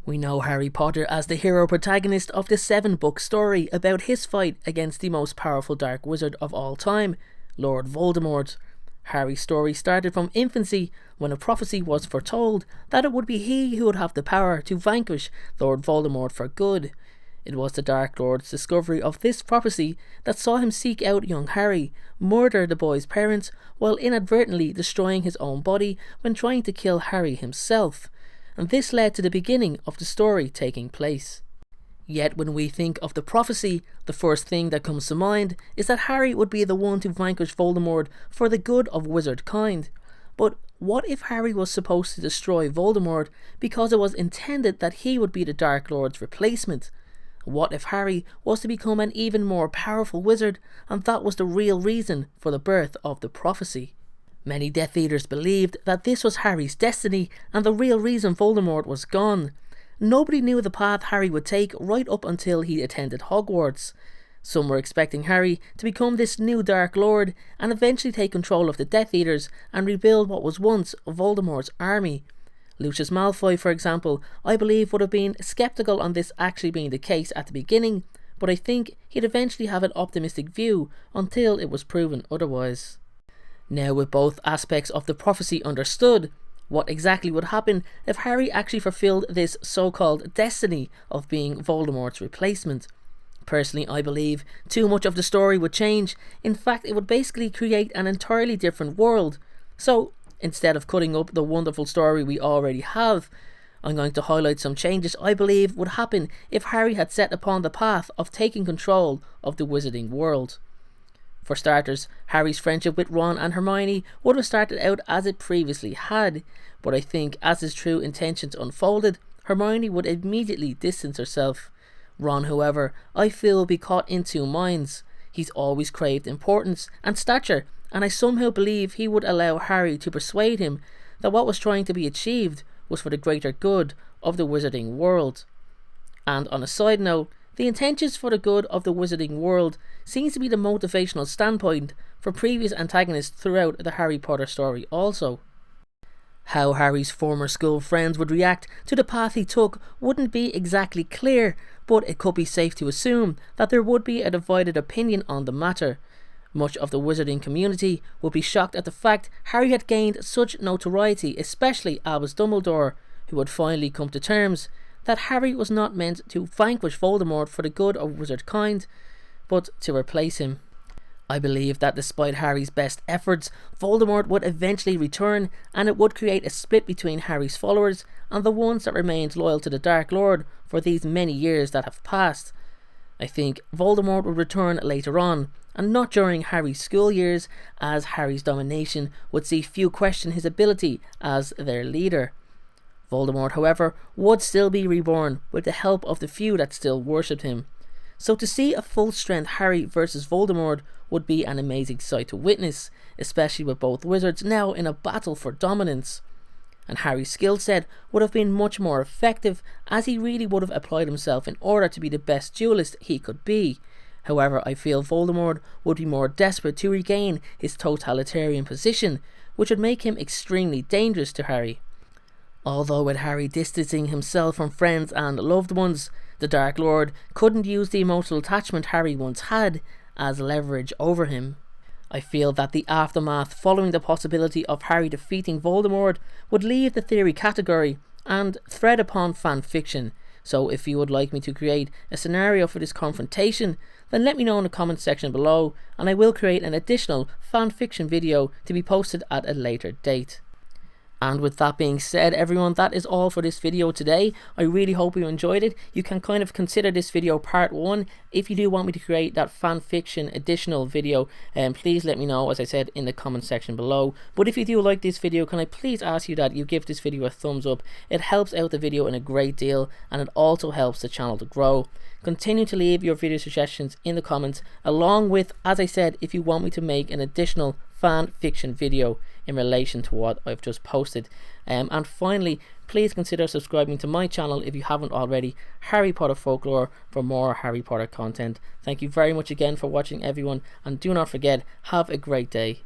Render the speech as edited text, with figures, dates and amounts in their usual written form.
We know Harry Potter as the hero protagonist of the 7-book story about his fight against the most powerful dark wizard of all time, Lord Voldemort. Harry's story started from infancy when a prophecy was foretold that it would be he who would have the power to vanquish Lord Voldemort for good. It was the Dark Lord's discovery of this prophecy that saw him seek out young Harry, murder the boy's parents, while inadvertently destroying his own body when trying to kill Harry himself. And this led to the beginning of the story taking place. Yet when we think of the prophecy, the first thing that comes to mind is that Harry would be the one to vanquish Voldemort for the good of wizardkind. But what if Harry was supposed to destroy Voldemort because it was intended that he would be the Dark Lord's replacement? What if Harry was to become an even more powerful wizard and that was the real reason for the birth of the prophecy? Many Death Eaters believed that this was Harry's destiny and the real reason Voldemort was gone. Nobody knew the path Harry would take right up until he attended Hogwarts. Some were expecting Harry to become this new Dark Lord and eventually take control of the Death Eaters and rebuild what was once Voldemort's army. Lucius Malfoy, for example, I believe would have been sceptical on this actually being the case at the beginning, but I think he'd eventually have an optimistic view until it was proven otherwise. Now, with both aspects of the prophecy understood, what exactly would happen if Harry actually fulfilled this so-called destiny of being Voldemort's replacement? Personally, I believe too much of the story would change. In fact, it would basically create an entirely different world. So, instead of cutting up the wonderful story we already have, I'm going to highlight some changes I believe would happen if Harry had set upon the path of taking control of the wizarding world. For starters, Harry's friendship with Ron and Hermione would have started out as it previously had, but I think as his true intentions unfolded, Hermione would immediately distance herself. Ron, however, I feel will be caught in two minds. He's always craved importance and stature, and I somehow believe he would allow Harry to persuade him that what was trying to be achieved was for the greater good of the wizarding world. And on a side note, the intentions for the good of the wizarding world seems to be the motivational standpoint for previous antagonists throughout the Harry Potter story also. How Harry's former school friends would react to the path he took wouldn't be exactly clear, but it could be safe to assume that there would be a divided opinion on the matter. Much of the wizarding community would be shocked at the fact Harry had gained such notoriety, especially Albus Dumbledore, who had finally come to terms that Harry was not meant to vanquish Voldemort for the good of wizardkind, but to replace him. I believe that despite Harry's best efforts, Voldemort would eventually return, and it would create a split between Harry's followers and the ones that remained loyal to the Dark Lord for these many years that have passed. I think Voldemort would return later on, and not during Harry's school years, as Harry's domination would see few question his ability as their leader. Voldemort, however, would still be reborn with the help of the few that still worshipped him. So to see a full-strength Harry versus Voldemort would be an amazing sight to witness, especially with both wizards now in a battle for dominance. And Harry's skill set would have been much more effective, as he really would have applied himself in order to be the best duelist he could be. However, I feel Voldemort would be more desperate to regain his totalitarian position, which would make him extremely dangerous to Harry. Although with Harry distancing himself from friends and loved ones, the Dark Lord couldn't use the emotional attachment Harry once had as leverage over him. I feel that the aftermath following the possibility of Harry defeating Voldemort would leave the theory category and thread upon fan fiction. So if you would like me to create a scenario for this confrontation, then let me know in the comment section below, and I will create an additional fan fiction video to be posted at a later date. And with that being said, everyone, that is all for this video today. I really hope you enjoyed it. You can kind of consider this video part 1. If you do want me to create that fanfiction additional video, please let me know, as I said, in the comment section below. But if you do like this video, can I please ask you that you give this video a thumbs up? It helps out the video in a great deal, and it also helps the channel to grow. Continue to leave your video suggestions in the comments, along with, as I said, if you want me to make an additional fan fiction video in relation to what I've just posted. And finally, please consider subscribing to my channel if you haven't already, Harry Potter Folklore, for more Harry Potter content. Thank you very much again for watching, everyone, and do not forget, have a great day.